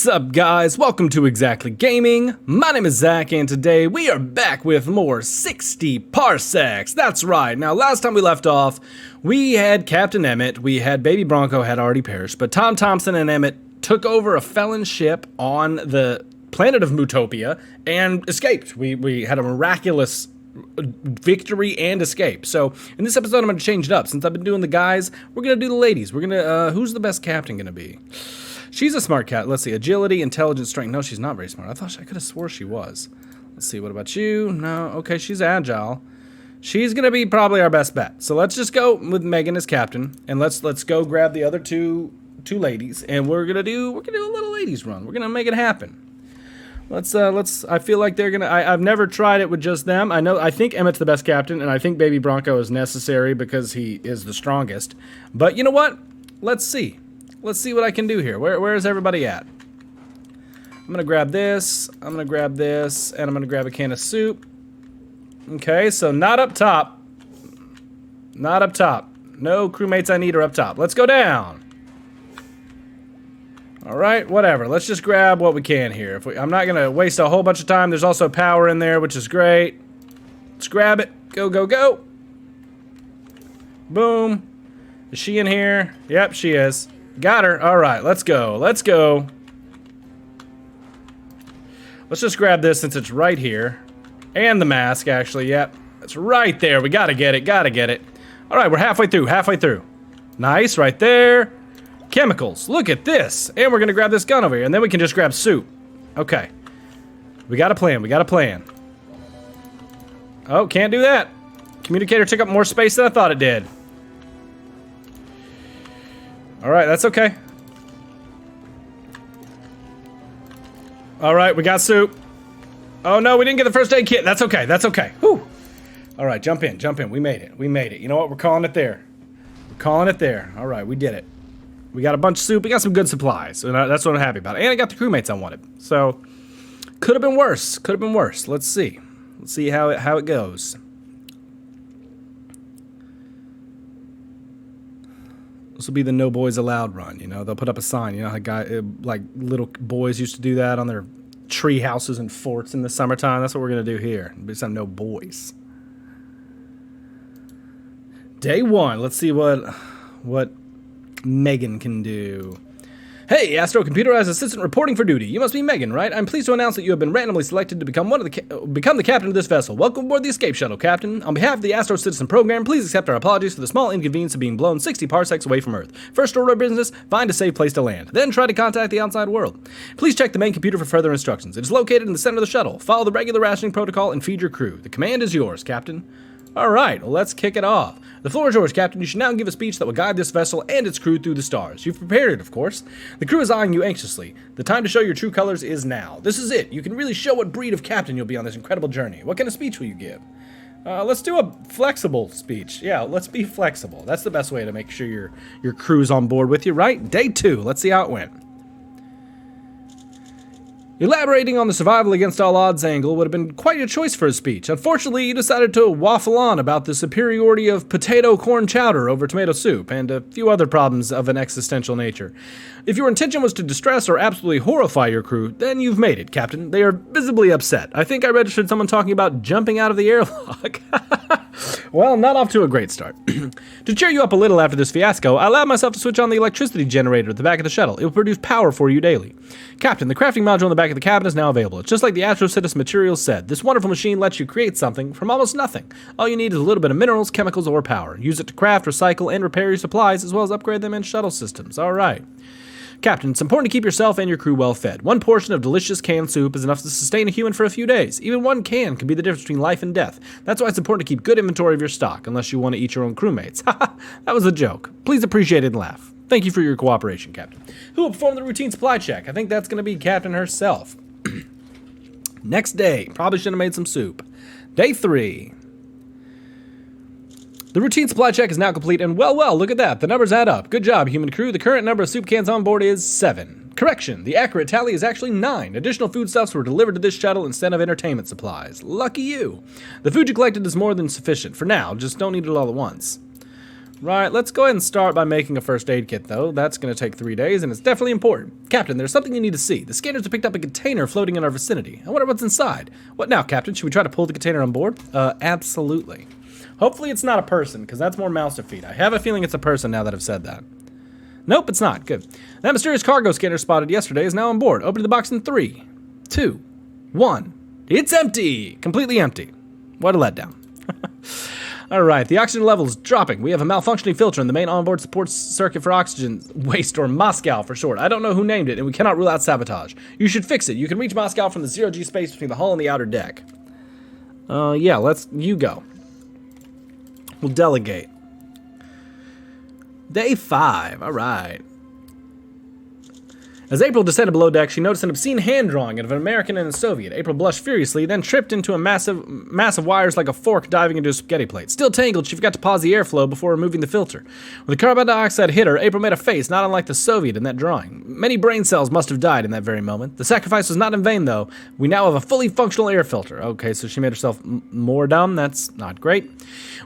What's up, guys? Welcome to ExZacklyGaming. My name is Zach, and today we are back with more 60 Parsecs. That's right. Now, last time we left off, we had Captain Emmett, we had Baby Bronco had already perished, but Tom Thompson and Emmett took over a felon ship on the planet of Mutopia and escaped. We had a miraculous victory and escape. So in this episode, I'm going to change it up. Since I've been doing the guys, we're going to do the ladies. We're going to, who's the best captain going to be? She's a smart cat. Let's see. Agility, intelligence, strength. No, she's not very smart. I could have swore she was. Let's see. What about you? No. Okay, she's agile. She's going to be probably our best bet. So let's just go with Megan as captain, and let's go grab the other two ladies, and we're going to do a little ladies run. We're going to make it happen. I feel like they're going to I've never tried it with just them. I think Emmett's the best captain, and I think Baby Bronco is necessary because he is the strongest. But you know what? Let's see. Let's see what I can do here. Where is everybody at? I'm going to grab this, I'm going to grab this, and I'm going to grab a can of soup. Okay, so not up top. Not up top. No crewmates I need are up top. Let's go down. Alright, whatever. Let's just grab what we can here. I'm not going to waste a whole bunch of time. There's also power in there, which is great. Let's grab it. Go, go, go. Boom. Is she in here? Yep, she is. Got her. Alright, let's go. Let's go. Let's just grab this since it's right here. And the mask, actually. Yep. It's right there. We gotta get it. Gotta get it. Alright, we're halfway through. Halfway through. Nice. Right there. Chemicals. Look at this. And we're gonna grab this gun over here. And then we can just grab soup. Okay. We got a plan. We got a plan. Oh, can't do that. Communicator took up more space than I thought it did. Alright, that's okay. Alright, we got soup. Oh no, we didn't get the first aid kit. That's okay, that's okay. Whew. Alright, jump in, jump in. We made it, we made it. You know what, we're calling it there. We're calling it there. Alright, we did it. We got a bunch of soup, we got some good supplies. And that's what I'm happy about. And I got the crewmates I wanted. So, could have been worse, could have been worse. Let's see. Let's see how it goes. This will be the no boys allowed run, you know. They'll put up a sign, you know, like little boys used to do that on their tree houses and forts in the summertime. That's what we're going to do here. It'll be some no boys. Day one. Let's see what Megan can do. Hey, Astro Computerized Assistant reporting for duty. You must be Megan, right? I'm pleased to announce that you have been randomly selected to become the captain of this vessel. Welcome aboard the escape shuttle, Captain. On behalf of the Astro Citizen Program, please accept our apologies for the small inconvenience of being blown 60 parsecs away from Earth. First order of business, find a safe place to land. Then try to contact the outside world. Please check the main computer for further instructions. It is located in the center of the shuttle. Follow the regular rationing protocol and feed your crew. The command is yours, Captain. Alright, well, let's kick it off. The floor is yours, Captain. You should now give a speech that will guide this vessel and its crew through the stars. You've prepared it, of course. The crew is eyeing you anxiously. The time to show your true colors is now. This is it. You can really show what breed of captain you'll be on this incredible journey. What kind of speech will you give? Let's do a flexible speech. Yeah, let's be flexible. That's the best way to make sure your crew's on board with you, right? Day 2. Let's see how it went. Elaborating on the survival against all odds angle would have been quite a choice for a speech. Unfortunately, you decided to waffle on about the superiority of potato corn chowder over tomato soup, and a few other problems of an existential nature. If your intention was to distress or absolutely horrify your crew, then you've made it, Captain. They are visibly upset. I think I registered someone talking about jumping out of the airlock. Well, not off to a great start. To cheer you up a little after this fiasco, I allowed myself to switch on the electricity generator at the back of the shuttle. It will produce power for you daily. Captain, the crafting module in the back of the cabin is now available. It's just like the Astro Citizen materials said. This wonderful machine lets you create something from almost nothing. All you need is a little bit of minerals, chemicals, or power. Use it to craft, recycle, and repair your supplies, as well as upgrade them in shuttle systems. All right. Captain, it's important to keep yourself and your crew well fed. One portion of delicious canned soup is enough to sustain a human for a few days. Even one can be the difference between life and death. That's why it's important to keep good inventory of your stock, unless you want to eat your own crewmates. Haha, that was a joke. Please appreciate it and laugh. Thank you for your cooperation, Captain. Who will perform the routine supply check? I think that's going to be Captain herself. Next day. Probably should have made some soup. Day 3. The routine supply check is now complete, and well, look at that. The numbers add up. Good job, human crew. The current number of soup cans on board is 7. Correction, the accurate tally is actually 9. Additional foodstuffs were delivered to this shuttle instead of entertainment supplies. Lucky you. The food you collected is more than sufficient. For now, just don't eat it all at once. Right, let's go ahead and start by making a first aid kit, though. That's going to take 3 days, and it's definitely important. Captain, there's something you need to see. The scanners have picked up a container floating in our vicinity. I wonder what's inside. What now, Captain? Should we try to pull the container on board? Absolutely. Hopefully it's not a person, because that's more mouths to feed. I have a feeling it's a person now that I've said that. Nope, it's not. Good. That mysterious cargo scanner spotted yesterday is now on board. Open the box in 3, 2, 1. It's empty! Completely empty. What a letdown. Alright, the oxygen level is dropping. We have a malfunctioning filter in the main onboard support circuit for oxygen waste, or Moscow for short. I don't know who named it, and we cannot rule out sabotage. You should fix it. You can reach Moscow from the zero-G space between the hull and the outer deck. Yeah, you go. We'll delegate. Day 5, alright. As April descended below deck, she noticed an obscene hand drawing of an American and a Soviet. April blushed furiously, then tripped into a mass of wires like a fork diving into a spaghetti plate. Still tangled, she forgot to pause the airflow before removing the filter. When the carbon dioxide hit her, April made a face not unlike the Soviet in that drawing. Many brain cells must have died in that very moment. The sacrifice was not in vain, though. We now have a fully functional air filter. Okay, so she made herself more dumb. That's not great.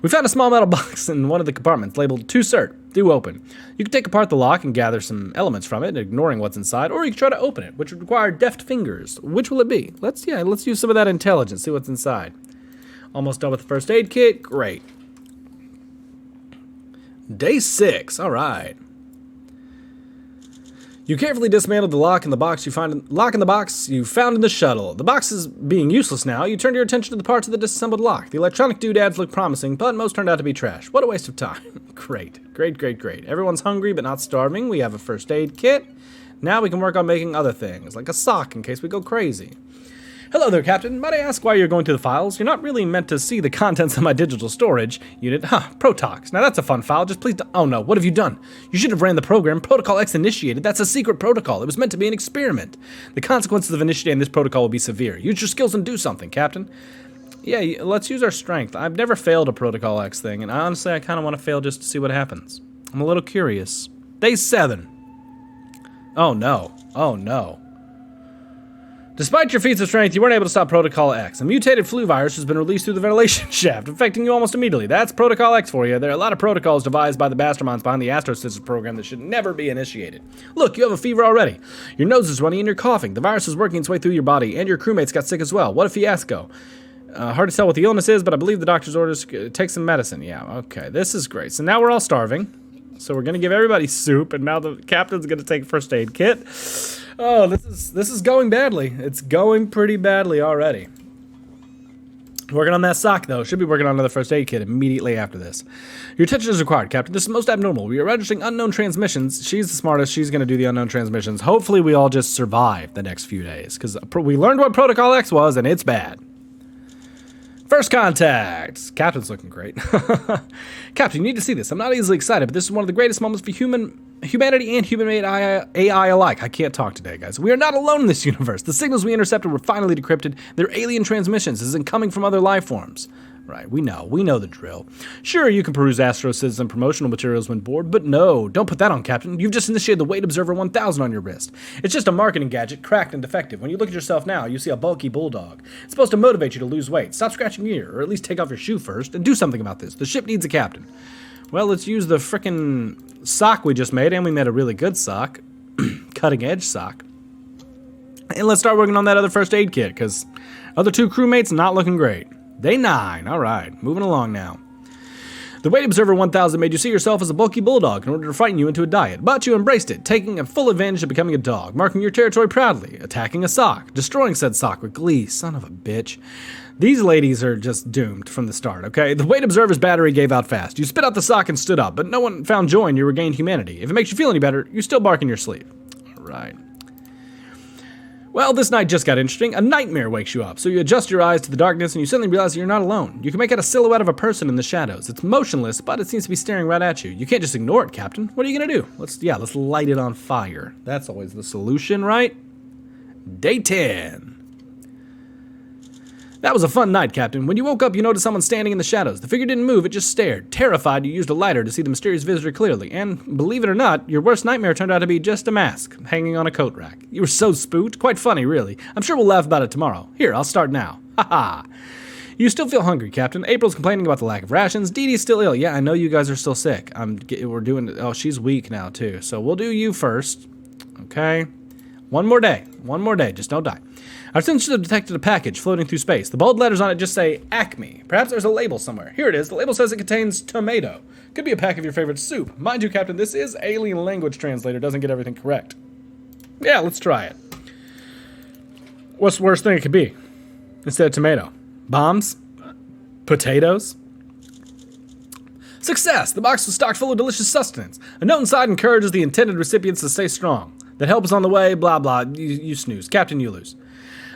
We found a small metal box in one of the compartments labeled "To Cert. Do open." You can take apart the lock and gather some elements from it, ignoring what's inside, or you can try to open it, which would require deft fingers. Which will it be? Let's use some of that intelligence, see what's inside. Almost done with the first aid kit. Great. Day 6. All right. You carefully dismantled the lock in the box you found in the shuttle. The box is being useless now. You turned your attention to the parts of the disassembled lock. The electronic doodads looked promising, but most turned out to be trash. What a waste of time. Great. Everyone's hungry but not starving. We have a first aid kit. Now we can work on making other things, like a sock in case we go crazy. Hello there, Captain. Might I ask why you're going through the files? You're not really meant to see the contents of my digital storage unit. Protox. Now that's a fun file. Just please don't. Oh no, what have you done? You should have ran the program. Protocol X initiated. That's a secret protocol. It was meant to be an experiment. The consequences of initiating this protocol will be severe. Use your skills and do something, Captain. Yeah, let's use our strength. I've never failed a Protocol X thing, and honestly, I kind of want to fail just to see what happens. I'm a little curious. Day 7. Oh no. Oh no. Despite your feats of strength, you weren't able to stop Protocol X. A mutated flu virus has been released through the ventilation shaft, affecting you almost immediately. That's Protocol X for you. There are a lot of protocols devised by the Masterminds behind the Astrosystems program that should never be initiated. Look, you have a fever already. Your nose is running and you're coughing. The virus is working its way through your body, and your crewmates got sick as well. What a fiasco. Hard to tell what the illness is, but I believe the doctor's orders take some medicine. Yeah, okay, this is great. So now we're all starving. So we're going to give everybody soup, and now the captain's going to take a first aid kit. Oh, this is going badly. It's going pretty badly already. Working on that sock, though. Should be working on another first aid kit immediately after this. Your attention is required, Captain. This is most abnormal. We are registering unknown transmissions. She's the smartest. She's going to do the unknown transmissions. Hopefully we all just survive the next few days, because we learned what Protocol X was, and it's bad. First contact. Captain's looking great. Captain, you need to see this. I'm not easily excited, but this is one of the greatest moments for humanity and human-made AI alike. I can't talk today, guys. We are not alone in this universe. The signals we intercepted were finally decrypted. They're alien transmissions. This isn't coming from other life forms. Right, we know the drill. Sure, you can peruse Astrosystems and promotional materials when bored, but no, don't put that on, Captain. You've just initiated the Weight Observer 1000 on your wrist. It's just a marketing gadget, cracked and defective. When you look at yourself now, you see a bulky bulldog. It's supposed to motivate you to lose weight. Stop scratching your ear, or at least take off your shoe first, and do something about this. The ship needs a captain. Well, let's use the frickin' sock we just made, and we made a really good sock. Cutting-edge sock. And let's start working on that other first aid kit, because other 2 crewmates not looking great. Day 9. All right, moving along now. The Weight Observer 1000 made you see yourself as a bulky bulldog in order to frighten you into a diet, but you embraced it, taking a full advantage of becoming a dog, marking your territory proudly, attacking a sock, destroying said sock with glee. Son of a bitch. These ladies are just doomed from the start, okay? The Weight Observer's battery gave out fast. You spit out the sock and stood up, but no one found joy in your regained humanity. If it makes you feel any better, you still bark in your sleep. All right. Well, this night just got interesting. A nightmare wakes you up, so you adjust your eyes to the darkness and you suddenly realize that you're not alone. You can make out a silhouette of a person in the shadows. It's motionless, but it seems to be staring right at you. You can't just ignore it, Captain. What are you gonna do? Let's light it on fire. That's always the solution, right? Day 10. That was a fun night, Captain. When you woke up, you noticed someone standing in the shadows. The figure didn't move, it just stared. Terrified, you used a lighter to see the mysterious visitor clearly. And, believe it or not, your worst nightmare turned out to be just a mask, hanging on a coat rack. You were so spooked. Quite funny, really. I'm sure we'll laugh about it tomorrow. Here, I'll start now. Ha ha. You still feel hungry, Captain. April's complaining about the lack of rations. Dee Dee's still ill. Yeah, I know you guys are still sick. We're doing... Oh, she's weak now, too. So we'll do you first. Okay. One more day. One more day. Just don't die. Our sensors have detected a package floating through space. The bold letters on it just say Acme. Perhaps there's a label somewhere. Here it is. The label says it contains tomato. Could be a pack of your favorite soup. Mind you, Captain, this is alien language translator. Doesn't get everything correct. Yeah, let's try it. What's the worst thing it could be? Instead of tomato. Bombs? Potatoes? Success! The box was stocked full of delicious sustenance. A note inside encourages the intended recipients to stay strong. That help is on the way, blah, blah. You snooze. Captain, you lose.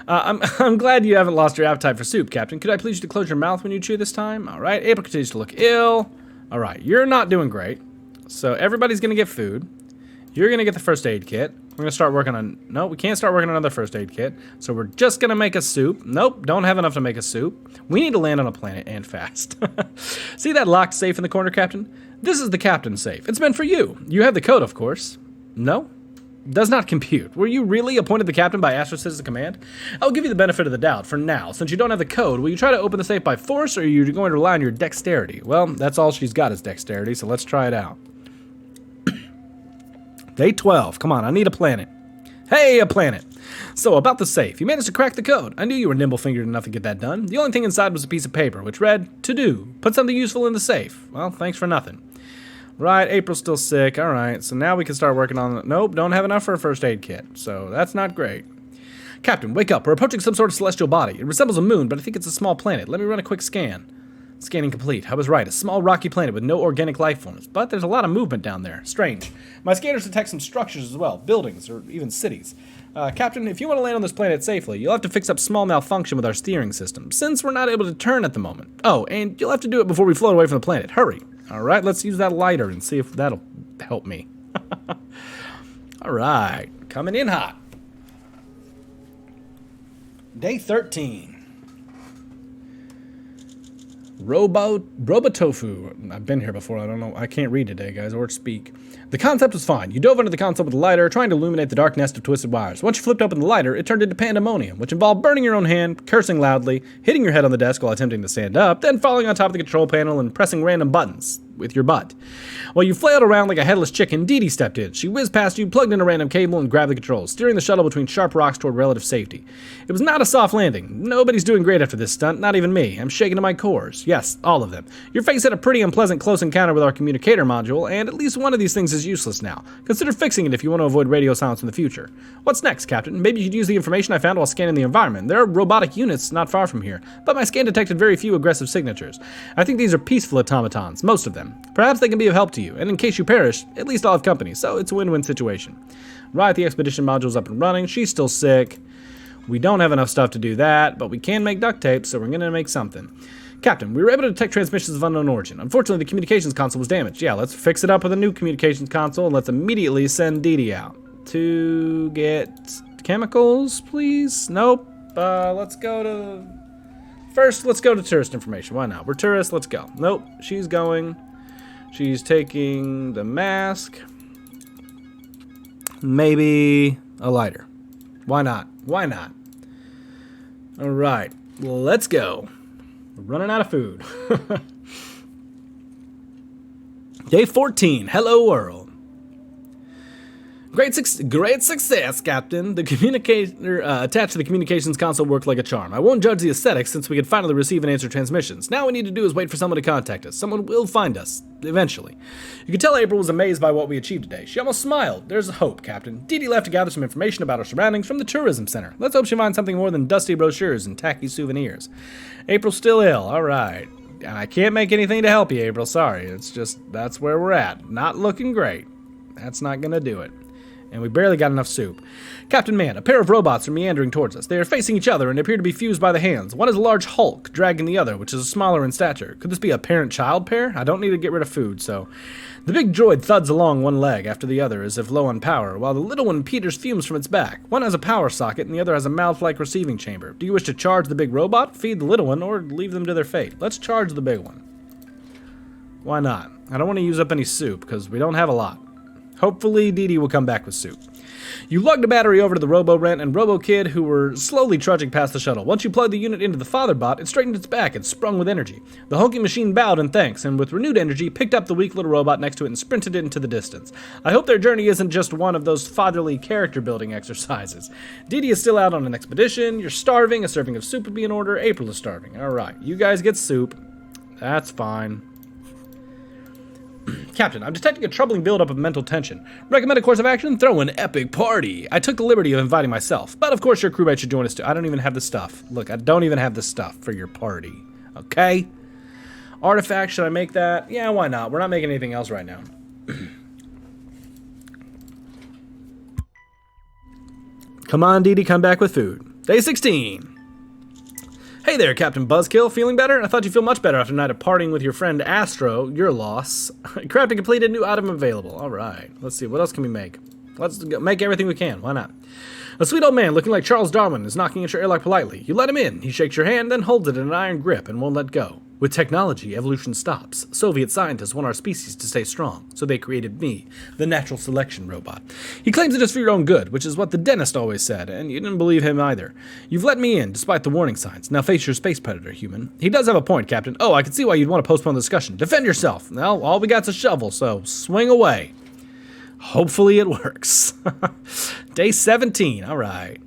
I'm glad you haven't lost your appetite for soup, Captain. Could I please you to close your mouth when you chew this time? All right. April continues to look ill. All right. You're not doing great. So everybody's going to get food. You're going to get the first aid kit. We're going to start working on... No, we can't start working on another first aid kit. So we're just going to make a soup. Nope, don't have enough to make a soup. We need to land on a planet and fast. See that locked safe in the corner, Captain? This is the captain's safe. It's meant for you. You have the code, of course. No? Does not compute. Were you really appointed the captain by Astrocitizen Command? I'll give you the benefit of the doubt for now. Since you don't have the code, will you try to open the safe by force, or are you going to rely on your dexterity? Well, that's all she's got is dexterity, so let's try it out. Day 12. Come on, I need a planet. Hey, a planet. So, about the safe. You managed to crack the code. I knew you were nimble-fingered enough to get that done. The only thing inside was a piece of paper, which read, "To do. Put something useful in the safe." Well, thanks for nothing. Right, April's still sick. All right, so now we can start working on... Nope, don't have enough for a first aid kit, so that's not great. Captain, wake up. We're approaching some sort of celestial body. It resembles a moon, but I think it's a small planet. Let me run a quick scan. Scanning complete. I was right. A small rocky planet with no organic life forms, but there's a lot of movement down there. Strange. My scanners detect some structures as well, buildings or even cities. Captain, if you want to land on this planet safely, you'll have to fix up small malfunction with our steering system, since we're not able to turn at the moment. Oh, and you'll have to do it before we float away from the planet. Hurry. All right, let's use that lighter and see if that'll help me. All right, coming in hot. Day 13. Robotofu. I've been here before. I don't know. I can't read today, guys, or speak. The concept was fine. You dove under the console with a lighter, trying to illuminate the dark nest of twisted wires. Once you flipped open the lighter, it turned into pandemonium, which involved burning your own hand, cursing loudly, hitting your head on the desk while attempting to stand up, then falling on top of the control panel and pressing random buttons with your butt. While you flailed around like a headless chicken, Dee Dee stepped in. She whizzed past you, plugged in a random cable, and grabbed the controls, steering the shuttle between sharp rocks toward relative safety. It was not a soft landing. Nobody's doing great after this stunt, not even me. I'm shaking to my cores. Yes, all of them. Your face had a pretty unpleasant close encounter with our communicator module, and at least one of these things is useless now. Consider fixing it if you want to avoid radio silence in the future. What's next, Captain? Maybe you could use the information I found while scanning the environment. There are robotic units not far from here, but my scan detected very few aggressive signatures. I think these are peaceful automatons, most of them. Perhaps they can be of help to you, and in case you perish, at least I'll have company, so it's a win-win situation. Right, the expedition module's up and running. She's still sick. We don't have enough stuff to do that, but we can make duct tape, so we're going to make something. Captain, we were able to detect transmissions of unknown origin. Unfortunately, the communications console was damaged. Yeah, let's fix it up with a new communications console, and let's immediately send Dee Dee out. To get chemicals, please? Nope. Let's go to... First, let's go to tourist information. Why not? We're tourists. Let's go. Nope. She's going. She's taking the mask. Maybe a lighter. Why not? Why not? All right. Let's go. We're running out of food. Day 14. Hello, world. Great success, Captain. The communicator attached to the communications console worked like a charm. I won't judge the aesthetics since we can finally receive and answer transmissions. Now what we need to do is wait for someone to contact us. Someone will find us, eventually. You can tell April was amazed by what we achieved today. She almost smiled. There's hope, Captain. Dee Dee left to gather some information about our surroundings from the tourism center. Let's hope she finds something more than dusty brochures and tacky souvenirs. April's still ill. All right. And I can't make anything to help you, April. Sorry. It's just, that's where we're at. Not looking great. That's not going to do it. And we barely got enough soup. Captain Man, a pair of robots are meandering towards us. They are facing each other and appear to be fused by the hands. One is a large hulk, dragging the other, which is smaller in stature. Could this be a parent-child pair? I don't need to get rid of food, so... The big droid thuds along one leg after the other as if low on power, while the little one peters fumes from its back. One has a power socket and the other has a mouth-like receiving chamber. Do you wish to charge the big robot, feed the little one, or leave them to their fate? Let's charge the big one. Why not? I don't want to use up any soup, because we don't have a lot. Hopefully, Dee Dee will come back with soup. You lugged a battery over to the Robo-Rent and Robo-Kid, who were slowly trudging past the shuttle. Once you plugged the unit into the Fatherbot, it straightened its back and sprung with energy. The hulking machine bowed in thanks, and with renewed energy, picked up the weak little robot next to it and sprinted it into the distance. I hope their journey isn't just one of those fatherly character-building exercises. Dee Dee is still out on an expedition. You're starving. A serving of soup would be in order. April is starving. All right, you guys get soup. That's fine. Captain, I'm detecting a troubling buildup of mental tension. Recommend a course of action? Throw an epic party. I took the liberty of inviting myself, but of course your crewmate should join us too. I don't even have the stuff. Look, I don't even have the stuff for your party. Okay? Artifact, should I make that? Yeah, why not? We're not making anything else right now. Come on, Dee Dee, come back with food. Day 16. Hey there, Captain Buzzkill. Feeling better? I thought you'd feel much better after a night of partying with your friend Astro. Your loss. Crafting completed. New item available. All right. Let's see. What else can we make? Let's make everything we can. Why not? A sweet old man looking like Charles Darwin is knocking at your airlock politely. You let him in. He shakes your hand, then holds it in an iron grip and won't let go. With technology, evolution stops. Soviet scientists want our species to stay strong, so they created me, the natural selection robot. He claims it is for your own good, which is what the dentist always said, and you didn't believe him either. You've let me in, despite the warning signs. Now face your space predator, human. He does have a point, Captain. Oh, I can see why you'd want to postpone the discussion. Defend yourself. Well, all we got's a shovel, so swing away. Hopefully it works. Day 17, all right.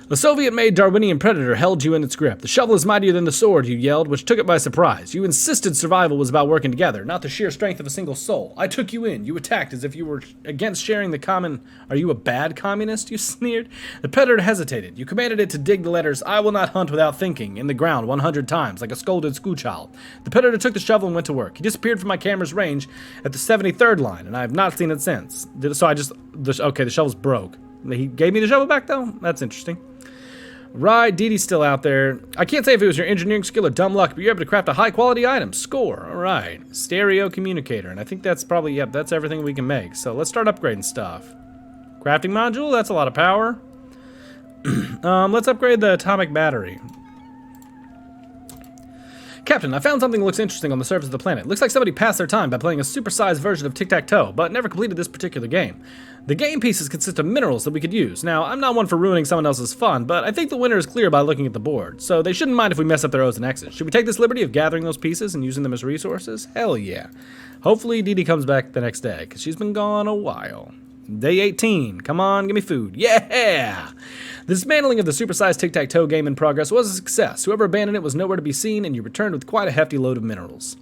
The Soviet-made Darwinian predator held you in its grip. The shovel is mightier than the sword, you yelled, which took it by surprise. You insisted survival was about working together, not the sheer strength of a single soul. I took you in. You attacked as if you were against sharing the common... Are you a bad communist? You sneered. The predator hesitated. You commanded it to dig the letters, I will not hunt without thinking, in the ground 100 times, like a scolded schoolchild. The predator took the shovel and went to work. He disappeared from my camera's range at the 73rd line, and I have not seen it since. So okay, the shovel's broke. He gave me the shovel back, though? That's interesting. Right, Dee Dee's still out there. I can't say if it was your engineering skill or dumb luck, but you're able to craft a high-quality item. Score. All right. Stereo communicator. And I think that's probably, yep, that's everything we can make. So let's start upgrading stuff. Crafting module, that's a lot of power. Let's upgrade the atomic battery. Captain, I found something that looks interesting on the surface of the planet. Looks like somebody passed their time by playing a supersized version of tic-tac-toe, but never completed this particular game. The game pieces consist of minerals that we could use. Now, I'm not one for ruining someone else's fun, but I think the winner is clear by looking at the board, so they shouldn't mind if we mess up their O's and X's. Should we take this liberty of gathering those pieces and using them as resources? Hell yeah. Hopefully Dee Dee comes back the next day, because she's been gone a while. Day 18. Come on, give me food. Yeah! The dismantling of the supersized tic-tac-toe game in progress was a success. Whoever abandoned it was nowhere to be seen, and you returned with quite a hefty load of minerals.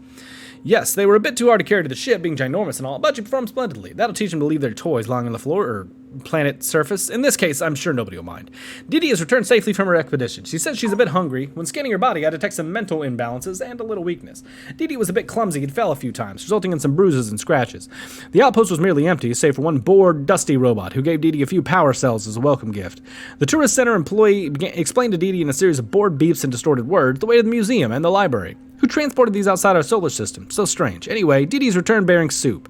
Yes, they were a bit too hard to carry to the ship, being ginormous and all, but you performed splendidly. That'll teach them to leave their toys lying on the floor, or planet surface. In this case, I'm sure nobody will mind. Dee Dee has returned safely from her expedition. She says she's a bit hungry. When scanning her body, I detect some mental imbalances and a little weakness. Dee Dee was a bit clumsy and fell a few times, resulting in some bruises and scratches. The outpost was merely empty, save for one bored, dusty robot, who gave Dee Dee a few power cells as a welcome gift. The tourist center employee explained to Dee Dee in a series of bored beeps and distorted words the way to the museum and the library. Who transported these outside our solar system? So strange. Anyway, Dee Dee's returned bearing soup.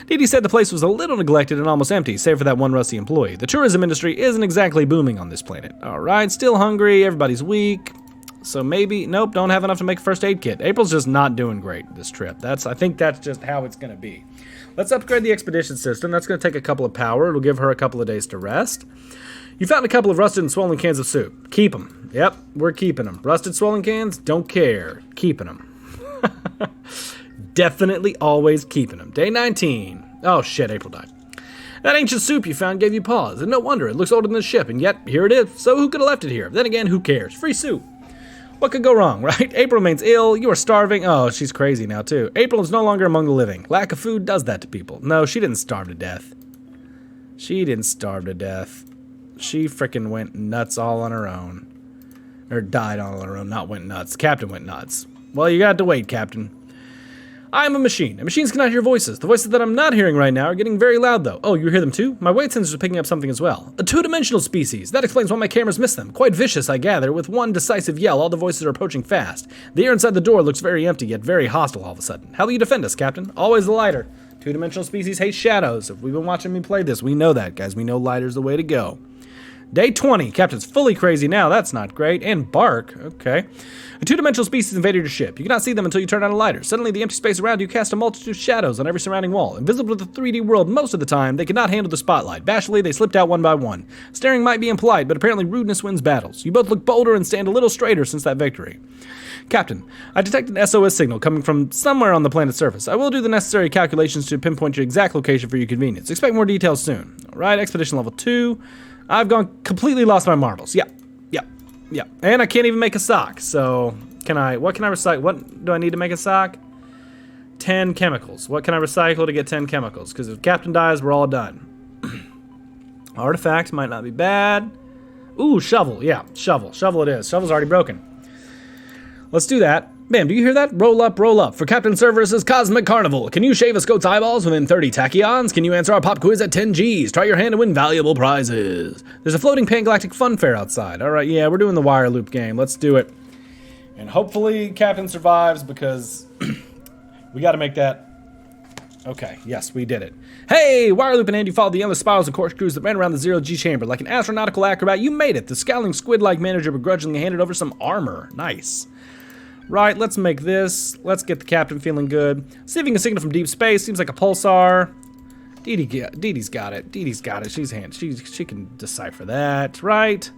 Dee Dee said the place was a little neglected and almost empty, save for that one rusty employee. The tourism industry isn't exactly booming on this planet. Alright, still hungry, everybody's weak. So maybe, nope, don't have enough to make a first aid kit. April's just not doing great this trip. I think that's just how it's going to be. Let's upgrade the expedition system. That's going to take a couple of power. It'll give her a couple of days to rest. You found a couple of rusted and swollen cans of soup. Keep them. Yep, we're keeping them. Rusted, swollen cans? Don't care. Keeping them. Definitely always keeping them. Day 19. Oh shit, April died. That ancient soup you found gave you pause, and no wonder. It looks older than the ship, and yet here it is. So who could have left it here? Then again, who cares? Free soup. What could go wrong, right? April remains ill. You are starving. Oh, she's crazy now, too. April is no longer among the living. Lack of food does that to people. No, she didn't starve to death. She didn't starve to death. She frickin' went nuts all on her own. Or died all on her own, not went nuts. Captain went nuts. Well, you got to wait, Captain. I am a machine, and machines cannot hear voices. The voices that I'm not hearing right now are getting very loud, though. Oh, you hear them too? My weight sensors are picking up something as well. A two-dimensional species. That explains why my cameras miss them. Quite vicious, I gather. With one decisive yell, all the voices are approaching fast. The air inside the door looks very empty, yet very hostile all of a sudden. How will you defend us, Captain? Always the lighter. Two-dimensional species hate shadows. If we've been watching me play this, we know that, guys. We know lighter's the way to go. Day 20. Captain's fully crazy now. That's not great. And bark. Okay. A two-dimensional species invaded your ship. You cannot see them until you turn on a lighter. Suddenly, the empty space around you casts a multitude of shadows on every surrounding wall. Invisible to the 3D world most of the time, they cannot handle the spotlight. Bashfully, they slipped out one by one. Staring might be impolite, but apparently rudeness wins battles. You both look bolder and stand a little straighter since that victory. Captain, I detect an SOS signal coming from somewhere on the planet's surface. I will do the necessary calculations to pinpoint your exact location for your convenience. Expect more details soon. All right, expedition level 2. I've completely lost my marbles. Yeah. And I can't even make a sock. So, what can I recycle? What do I need to make a sock? 10 chemicals. What can I recycle to get 10 chemicals? Because if Captain dies, we're all done. Artifact might not be bad. Ooh, shovel. Yeah, shovel. Shovel it is. Shovel's already broken. Let's do that. Bam, do you hear that? Roll up, roll up. For Captain Cerberus's Cosmic Carnival. Can you shave a Scote's eyeballs within 30 tachyons? Can you answer our pop quiz at 10 Gs? Try your hand to win valuable prizes. There's a floating Pan-Galactic Fun Fair outside. All right, yeah, we're doing the wire loop game. Let's do it. And hopefully Captain survives because we got to make that. Okay, yes, we did it. Hey, wire loop and Andy followed the endless spirals and corkscrews that ran around the zero-G chamber. Like an astronautical acrobat, you made it. The scowling squid-like manager begrudgingly handed over some armor. Nice. Right, let's make this. Let's get the captain feeling good. Receiving a signal from deep space. Seems like a pulsar. Dee Dee's got it. Dee Dee's got it. She can decipher that, right?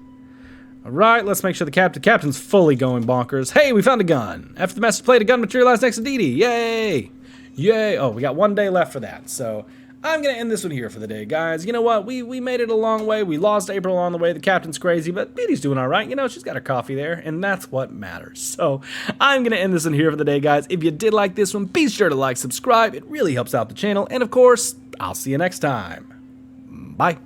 All right, let's make sure the captain's fully going bonkers. Hey, we found a gun. After the message played, a gun materialized next to Dee Dee. Yay! Yay! Oh, we got 1 day left for that. So I'm gonna end this one here for the day, guys. You know what? We made it a long way. We lost April along the way. The captain's crazy, but Dee Dee's doing all right. You know, she's got her coffee there, and that's what matters. So I'm gonna end this one here for the day, guys. If you did like this one, be sure to like, subscribe. It really helps out the channel. And of course, I'll see you next time. Bye.